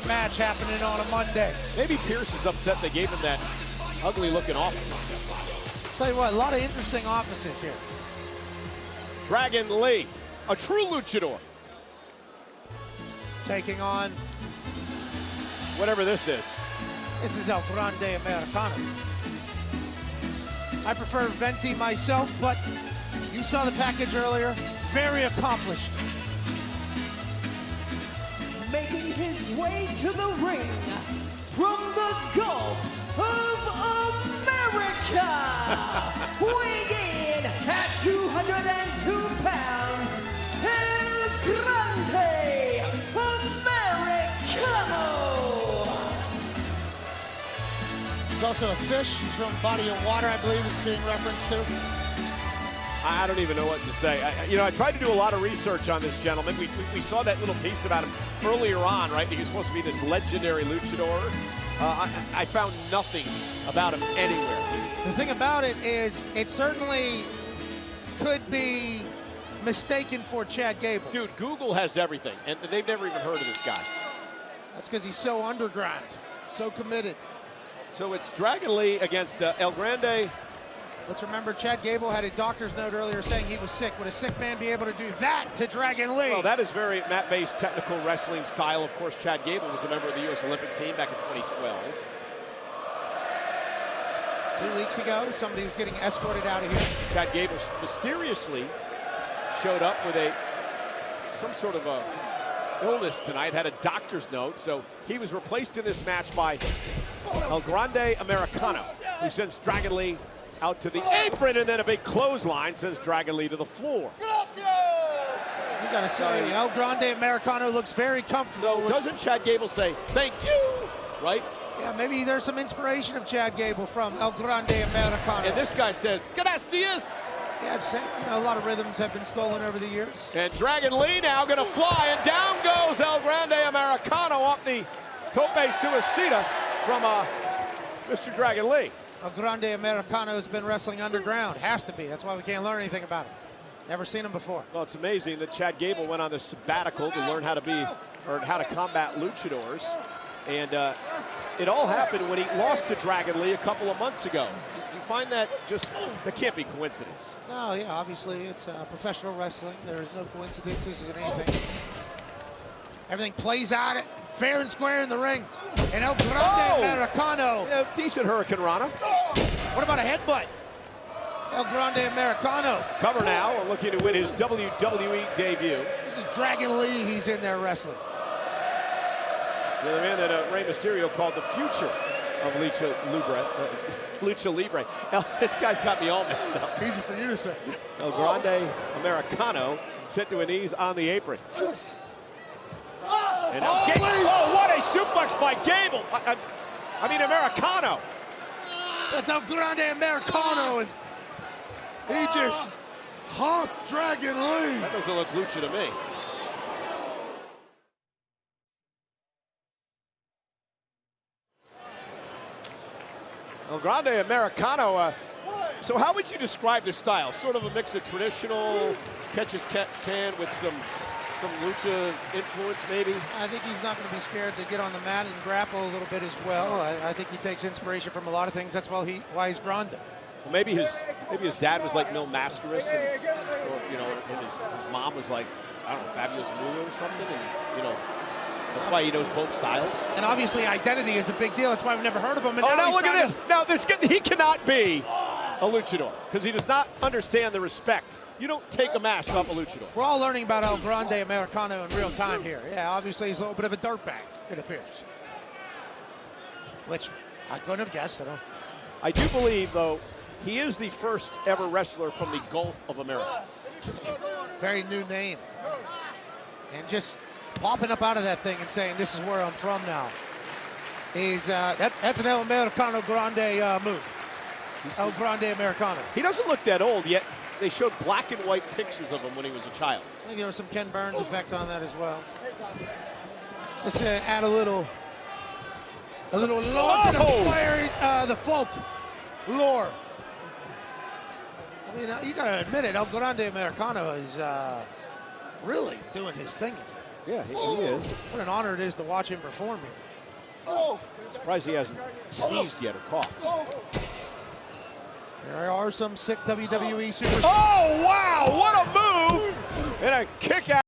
match happening on a Monday. Maybe Pierce is upset they gave him that ugly-looking office. Tell you what, a lot of interesting offices here. Dragon Lee, a true luchador. Taking on... whatever this is. This is El Grande Americano. I prefer Venti myself, but you saw the package earlier. Very accomplished. Making his way to the ring from the Gulf of America, weighing in at 202 pounds, El Grande Americano. There's also a fish from Body of Water, I believe, is being referenced to. I don't even know what to say. I tried to do a lot of research on this gentleman. We saw that little piece about him earlier on, right? He was supposed to be this legendary luchador. I found nothing about him anywhere. The thing about it is, it certainly could be mistaken for Chad Gable. Dude, Google has everything, and they've never even heard of this guy. That's because he's so underground, so committed. So it's Dragon Lee against El Grande. Let's remember, Chad Gable had a doctor's note earlier saying he was sick. Would a sick man be able to do that to Dragon Lee? Well, that is very mat-based technical wrestling style. Of course, Chad Gable was a member of the U.S. Olympic team back in 2012. 2 weeks ago, somebody was getting escorted out of here. Chad Gable mysteriously showed up with some sort of a illness tonight, had a doctor's note, so he was replaced in this match by El Grande Americano, who sends Dragon Lee out to the apron, and then a big clothesline sends Dragon Lee to the floor. You gotta say, El Grande Americano looks very comfortable. So doesn't Chad Gable say, thank you, right? Yeah, maybe there's some inspiration of Chad Gable from El Grande Americano. And this guy says, gracias. Yeah, a lot of rhythms have been stolen over the years. And Dragon Lee now gonna fly, and down goes El Grande Americano off the tope suicida from Mr. Dragon Lee. El Grande Americano has been wrestling underground. Has to be. That's why we can't learn anything about him. Never seen him before. Well, it's amazing that Chad Gable went on this sabbatical to learn how to combat luchadors. And it all happened when he lost to Dragon Lee a couple of months ago. Do you find that that can't be coincidence? No, yeah, obviously it's professional wrestling. There's no coincidences in anything. Everything plays out fair and square in the ring. And El Grande Americano. Yeah, decent Hurricane Rana. What about a headbutt? El Grande Americano. Cover now, looking to win his WWE debut. This is Dragon Lee. He's in there wrestling. The other man that Rey Mysterio called the future of Lucha Libre. This guy's got me all messed up. Easy for you to say. El Grande Americano sent to a knees on the apron. And what a suplex by Gable. I mean, Americano. That's El Grande Americano, and he just honked Dragon Lee. That doesn't look lucha to me. El Grande Americano. So how would you describe this style? Sort of a mix of traditional catch-as-can with some lucha influence, maybe? I think he's not going to be scared to get on the mat and grapple a little bit as well. I think he takes inspiration from a lot of things. That's why he's Grande. Well, maybe his dad was like Mil Mascaris, and his mom was like, I don't know, Fabulous Moolah or something, and that's why he knows both styles. And obviously identity is a big deal. That's why I've never heard of him. And now look at this. Now he cannot be a luchador because he does not understand the respect. You don't take a mask off a luchador. We're all learning about El Grande Americano in real time here. Yeah, obviously he's a little bit of a dirtbag, it appears. Which I couldn't have guessed. I do believe, though, he is the first ever wrestler from the Gulf of America. Very new name. And just popping up out of that thing and saying, this is where I'm from now. That's an El Americano Grande move. El Grande Americano. He doesn't look that old yet. They showed black and white pictures of him when he was a child. I think there was some Ken Burns effect on that as well. Let's add a little lore to the folk lore. I mean, you gotta admit it, El Grande Americano is really doing his thing. Yeah, he is. What an honor it is to watch him perform here. Surprised he hasn't sneezed yet or coughed. There are some sick WWE superstars. Oh, wow, what a move! And a kick out.